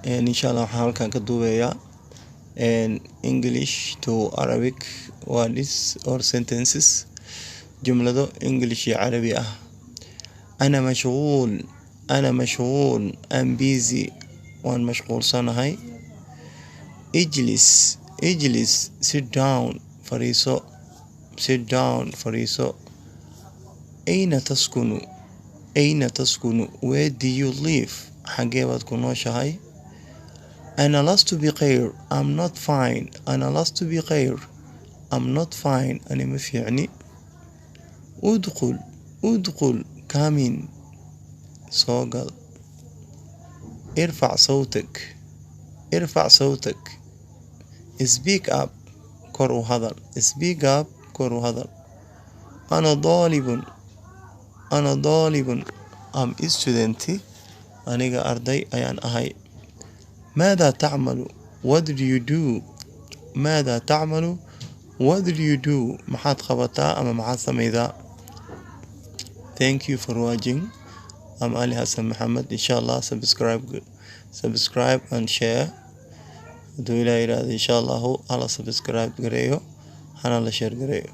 إن شاء الله waxaan halkan ka duubayaa English to Arabic words or sentences جملة English iyo Carabi ah. أنا مشغول I'm busy وأنا مشغول صنهاي. اجلس sit down فريسو sit down فريسو. أين تسكن where do you live حقي بتكون نوشهاي. أنا لست بخير I'm not fine أنا لست بخير I'm not fine أنا مفيعني. ادخل come in صوغل. ارفع صوتك speak up كور وهذا speak up كور وهذا. أنا طالب I'm student أنا أرضي أيان أهي. ماذا تعمل what do you do what do you do محاد خبطا أما محاد سميدا. thank you for watching. I'm Ali Hassan Muhammad. inshallah subscribe and share. do ila ila inshallah ala subscribe gareeyo hana la share gareeyo.